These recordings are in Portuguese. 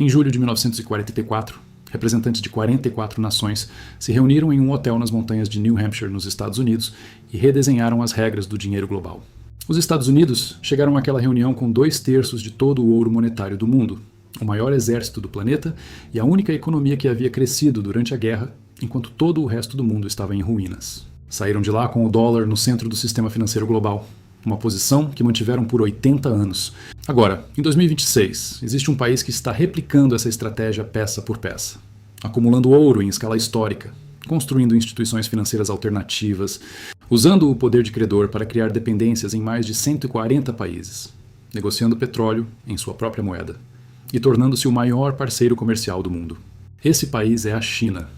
Em julho de 1944, representantes de 44 nações se reuniram em um hotel nas montanhas de New Hampshire, nos Estados Unidos, e redesenharam as regras do dinheiro global. Os Estados Unidos chegaram àquela reunião com 2/3 de todo o ouro monetário do mundo, o maior exército do planeta e a única economia que havia crescido durante a guerra, enquanto todo o resto do mundo estava em ruínas. Saíram de lá com o dólar no centro do sistema financeiro global, uma posição que mantiveram por 80 anos. Agora, em 2026, existe um país que está replicando essa estratégia peça por peça, acumulando ouro em escala histórica, construindo instituições financeiras alternativas, usando o poder de credor para criar dependências em mais de 140 países, negociando petróleo em sua própria moeda e tornando-se o maior parceiro comercial do mundo. Esse país é a China,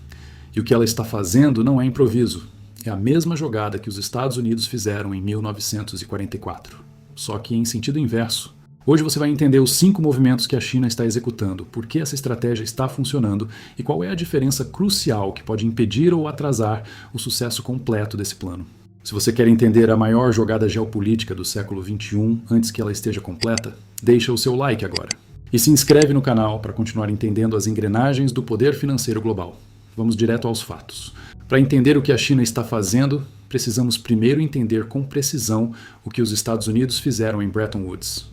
e o que ela está fazendo não é improviso. É a mesma jogada que os Estados Unidos fizeram em 1944, só que em sentido inverso. Hoje você vai entender os 5 movimentos que a China está executando, por que essa estratégia está funcionando e qual é a diferença crucial que pode impedir ou atrasar o sucesso completo desse plano. Se você quer entender a maior jogada geopolítica do século XXI antes que ela esteja completa, deixa o seu like agora. E se inscreve no canal para continuar entendendo as engrenagens do poder financeiro global. Vamos direto aos fatos. Para entender o que a China está fazendo, precisamos primeiro entender com precisão o que os Estados Unidos fizeram em Bretton Woods.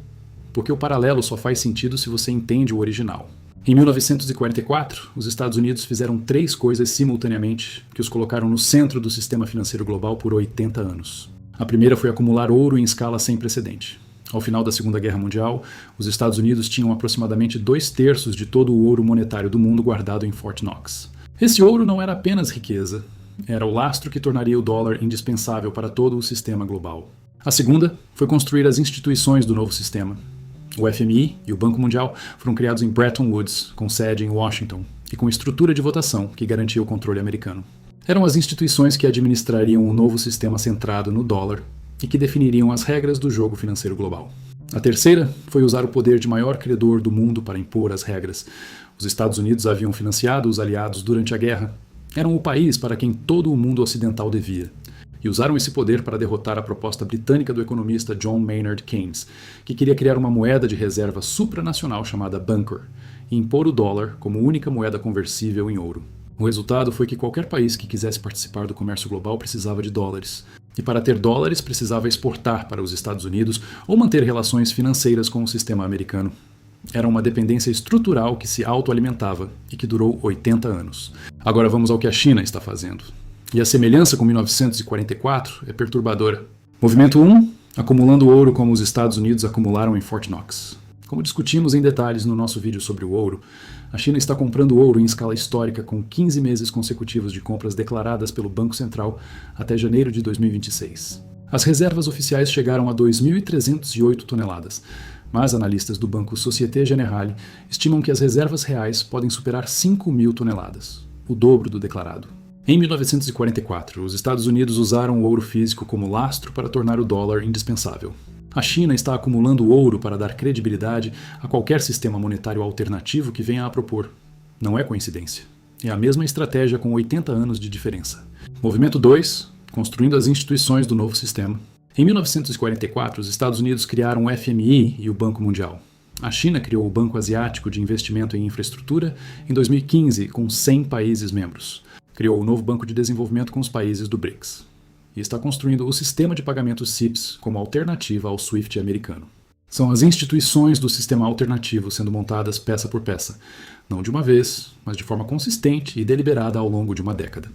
Porque o paralelo só faz sentido se você entende o original. Em 1944, os Estados Unidos fizeram 3 coisas simultaneamente que os colocaram no centro do sistema financeiro global por 80 anos. A primeira foi acumular ouro em escala sem precedente. Ao final da Segunda Guerra Mundial, os Estados Unidos tinham aproximadamente 2/3 de todo o ouro monetário do mundo guardado em Fort Knox. Esse ouro não era apenas riqueza, era o lastro que tornaria o dólar indispensável para todo o sistema global. A segunda foi construir as instituições do novo sistema. O FMI e o Banco Mundial foram criados em Bretton Woods, com sede em Washington, e com estrutura de votação que garantia o controle americano. Eram as instituições que administrariam o novo sistema centrado no dólar e que definiriam as regras do jogo financeiro global. A terceira foi usar o poder de maior credor do mundo para impor as regras. Os Estados Unidos haviam financiado os aliados durante a guerra. Eram o país para quem todo o mundo ocidental devia. E usaram esse poder para derrotar a proposta britânica do economista John Maynard Keynes, que queria criar uma moeda de reserva supranacional chamada Bunker, e impor o dólar como única moeda conversível em ouro. O resultado foi que qualquer país que quisesse participar do comércio global precisava de dólares. E para ter dólares precisava exportar para os Estados Unidos ou manter relações financeiras com o sistema americano. Era uma dependência estrutural que se autoalimentava e que durou 80 anos. Agora vamos ao que a China está fazendo. E a semelhança com 1944 é perturbadora. Movimento 1, acumulando ouro como os Estados Unidos acumularam em Fort Knox. Como discutimos em detalhes no nosso vídeo sobre o ouro, a China está comprando ouro em escala histórica com 15 meses consecutivos de compras declaradas pelo Banco Central até janeiro de 2026. As reservas oficiais chegaram a 2.308 toneladas, mas analistas do banco Société Générale estimam que as reservas reais podem superar 5.000 toneladas, o dobro do declarado. Em 1944, os Estados Unidos usaram o ouro físico como lastro para tornar o dólar indispensável. A China está acumulando ouro para dar credibilidade a qualquer sistema monetário alternativo que venha a propor. Não é coincidência. É a mesma estratégia com 80 anos de diferença. Movimento 2, construindo as instituições do novo sistema. Em 1944, os Estados Unidos criaram o FMI e o Banco Mundial. A China criou o Banco Asiático de Investimento em Infraestrutura em 2015, com 100 países membros. Criou o novo Banco de Desenvolvimento com os países do BRICS. E está construindo o sistema de pagamentos CIPS como alternativa ao SWIFT americano. São as instituições do sistema alternativo sendo montadas peça por peça, não de uma vez, mas de forma consistente e deliberada ao longo de uma década.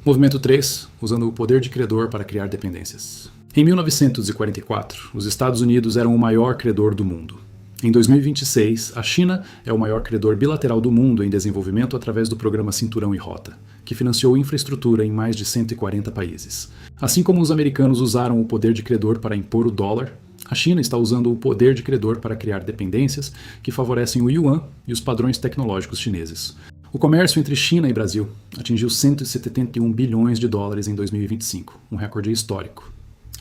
Movimento 3, usando o poder de credor para criar dependências. Em 1944, os Estados Unidos eram o maior credor do mundo. Em 2026, a China é o maior credor bilateral do mundo em desenvolvimento através do programa Cinturão e Rota, que financiou infraestrutura em mais de 140 países. Assim como os americanos usaram o poder de credor para impor o dólar, a China está usando o poder de credor para criar dependências que favorecem o yuan e os padrões tecnológicos chineses. O comércio entre China e Brasil atingiu 171 bilhões de dólares em 2025, um recorde histórico.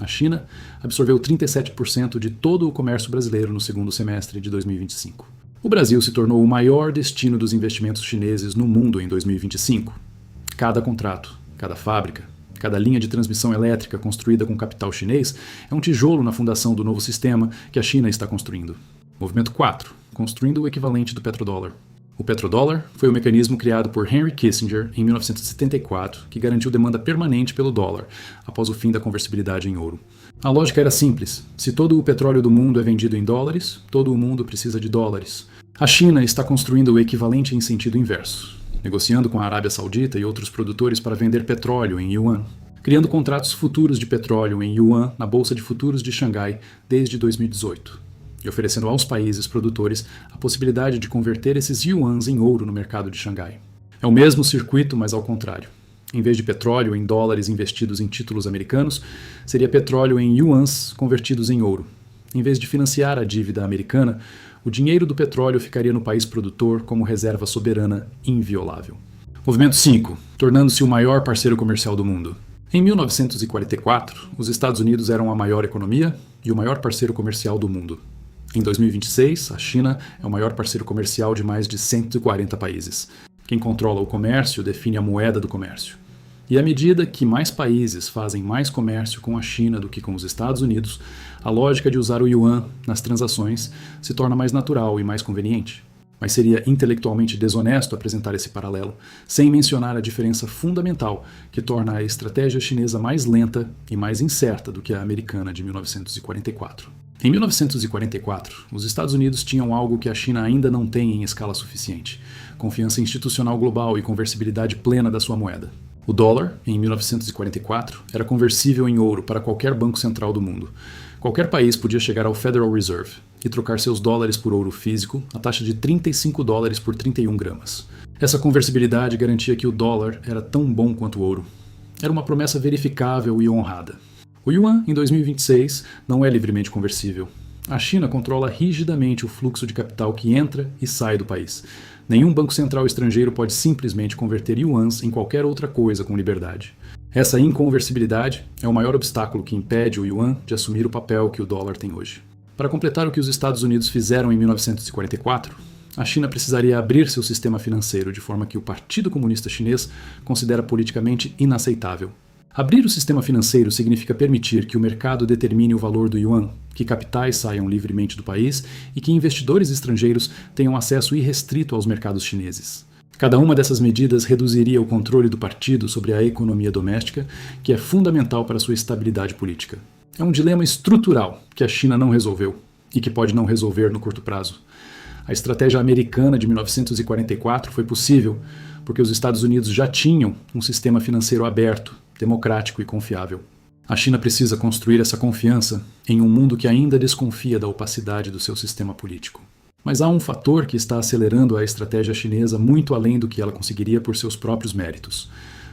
A China absorveu 37% de todo o comércio brasileiro no segundo semestre de 2025. O Brasil se tornou o maior destino dos investimentos chineses no mundo em 2025. Cada contrato, cada fábrica, cada linha de transmissão elétrica construída com capital chinês é um tijolo na fundação do novo sistema que a China está construindo. Movimento 4. Construindo o equivalente do petrodólar. O petrodólar foi o mecanismo criado por Henry Kissinger em 1974 que garantiu demanda permanente pelo dólar após o fim da conversibilidade em ouro. A lógica era simples: se todo o petróleo do mundo é vendido em dólares, todo o mundo precisa de dólares. A China está construindo o equivalente em sentido inverso, negociando com a Arábia Saudita e outros produtores para vender petróleo em yuan, criando contratos futuros de petróleo em yuan na Bolsa de Futuros de Xangai desde 2018. E oferecendo aos países produtores a possibilidade de converter esses yuans em ouro no mercado de Xangai. É o mesmo circuito, mas ao contrário. Em vez de petróleo em dólares investidos em títulos americanos, seria petróleo em yuans convertidos em ouro. Em vez de financiar a dívida americana, o dinheiro do petróleo ficaria no país produtor como reserva soberana inviolável. Movimento 5. Tornando-se o maior parceiro comercial do mundo. Em 1944, os Estados Unidos eram a maior economia e o maior parceiro comercial do mundo. Em 2026, a China é o maior parceiro comercial de mais de 140 países. Quem controla o comércio define a moeda do comércio. E à medida que mais países fazem mais comércio com a China do que com os Estados Unidos, a lógica de usar o yuan nas transações se torna mais natural e mais conveniente. Mas seria intelectualmente desonesto apresentar esse paralelo, sem mencionar a diferença fundamental que torna a estratégia chinesa mais lenta e mais incerta do que a americana de 1944. Em 1944, os Estados Unidos tinham algo que a China ainda não tem em escala suficiente: confiança institucional global e conversibilidade plena da sua moeda. O dólar, em 1944, era conversível em ouro para qualquer banco central do mundo. Qualquer país podia chegar ao Federal Reserve e trocar seus dólares por ouro físico a taxa de 35 dólares por 31 gramas. Essa conversibilidade garantia que o dólar era tão bom quanto o ouro. Era uma promessa verificável e honrada. O yuan, em 2026, não é livremente conversível. A China controla rigidamente o fluxo de capital que entra e sai do país. Nenhum banco central estrangeiro pode simplesmente converter yuans em qualquer outra coisa com liberdade. Essa inconversibilidade é o maior obstáculo que impede o yuan de assumir o papel que o dólar tem hoje. Para completar o que os Estados Unidos fizeram em 1944, a China precisaria abrir seu sistema financeiro de forma que o Partido Comunista Chinês considera politicamente inaceitável. Abrir o sistema financeiro significa permitir que o mercado determine o valor do yuan, que capitais saiam livremente do país e que investidores estrangeiros tenham acesso irrestrito aos mercados chineses. Cada uma dessas medidas reduziria o controle do partido sobre a economia doméstica, que é fundamental para sua estabilidade política. É um dilema estrutural que a China não resolveu e que pode não resolver no curto prazo. A estratégia americana de 1944 foi possível porque os Estados Unidos já tinham um sistema financeiro aberto, democrático e confiável. A China precisa construir essa confiança em um mundo que ainda desconfia da opacidade do seu sistema político. Mas há um fator que está acelerando a estratégia chinesa muito além do que ela conseguiria por seus próprios méritos.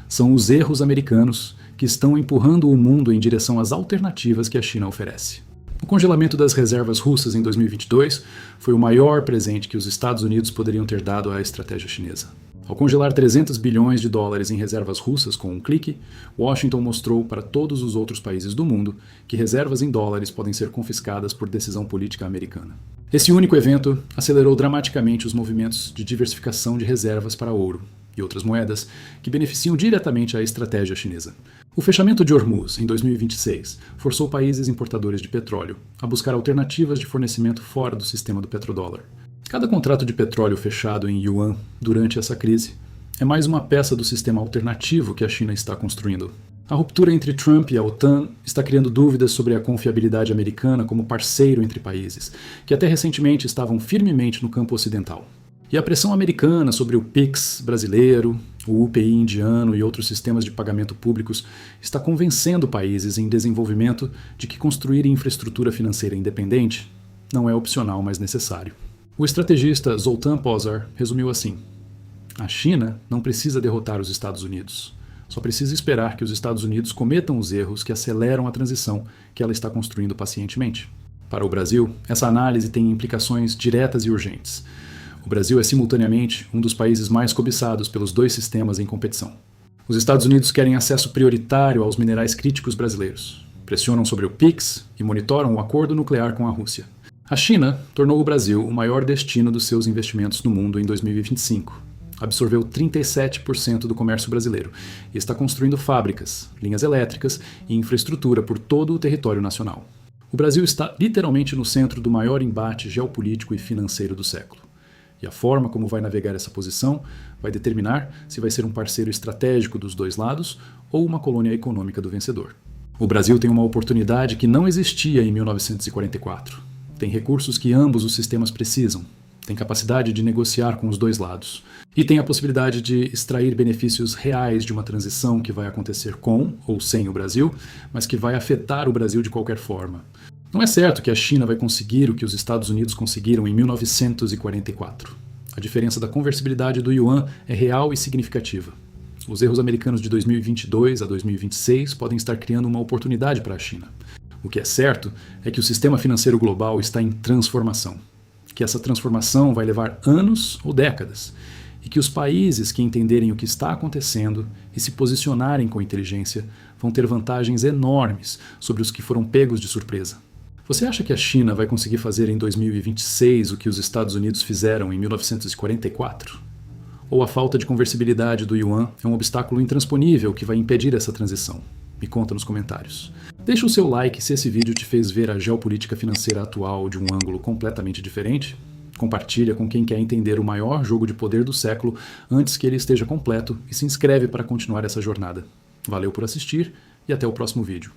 São os erros americanos que estão empurrando o mundo em direção às alternativas que a China oferece. O congelamento das reservas russas em 2022 foi o maior presente que os Estados Unidos poderiam ter dado à estratégia chinesa. Ao congelar 300 bilhões de dólares em reservas russas com um clique, Washington mostrou para todos os outros países do mundo que reservas em dólares podem ser confiscadas por decisão política americana. Esse único evento acelerou dramaticamente os movimentos de diversificação de reservas para ouro e outras moedas que beneficiam diretamente a estratégia chinesa. O fechamento de Hormuz, em 2026, forçou países importadores de petróleo a buscar alternativas de fornecimento fora do sistema do petrodólar. Cada contrato de petróleo fechado em yuan durante essa crise é mais uma peça do sistema alternativo que a China está construindo. A ruptura entre Trump e a OTAN está criando dúvidas sobre a confiabilidade americana como parceiro entre países, que até recentemente estavam firmemente no campo ocidental. E a pressão americana sobre o PIX brasileiro, o UPI indiano e outros sistemas de pagamento públicos está convencendo países em desenvolvimento de que construir infraestrutura financeira independente não é opcional, mas necessário. O estrategista Zoltan Pozsar resumiu assim: a China não precisa derrotar os Estados Unidos, só precisa esperar que os Estados Unidos cometam os erros que aceleram a transição que ela está construindo pacientemente. Para o Brasil, essa análise tem implicações diretas e urgentes. O Brasil é simultaneamente um dos países mais cobiçados pelos dois sistemas em competição. Os Estados Unidos querem acesso prioritário aos minerais críticos brasileiros, pressionam sobre o PIX e monitoram o acordo nuclear com a Rússia. A China tornou o Brasil o maior destino dos seus investimentos no mundo em 2025. Absorveu 37% do comércio brasileiro e está construindo fábricas, linhas elétricas e infraestrutura por todo o território nacional. O Brasil está literalmente no centro do maior embate geopolítico e financeiro do século. E a forma como vai navegar essa posição vai determinar se vai ser um parceiro estratégico dos dois lados ou uma colônia econômica do vencedor. O Brasil tem uma oportunidade que não existia em 1944. Tem recursos que ambos os sistemas precisam. Tem capacidade de negociar com os dois lados. E tem a possibilidade de extrair benefícios reais de uma transição que vai acontecer com ou sem o Brasil, mas que vai afetar o Brasil de qualquer forma. Não é certo que a China vai conseguir o que os Estados Unidos conseguiram em 1944. A diferença da conversibilidade do yuan é real e significativa. Os erros americanos de 2022 a 2026 podem estar criando uma oportunidade para a China. O que é certo é que o sistema financeiro global está em transformação, que essa transformação vai levar anos ou décadas, e que os países que entenderem o que está acontecendo e se posicionarem com inteligência vão ter vantagens enormes sobre os que foram pegos de surpresa. Você acha que a China vai conseguir fazer em 2026 o que os Estados Unidos fizeram em 1944? Ou a falta de conversibilidade do yuan é um obstáculo intransponível que vai impedir essa transição? Me conta nos comentários. Deixa o seu like se esse vídeo te fez ver a geopolítica financeira atual de um ângulo completamente diferente. Compartilha com quem quer entender o maior jogo de poder do século antes que ele esteja completo e se inscreve para continuar essa jornada. Valeu por assistir e até o próximo vídeo.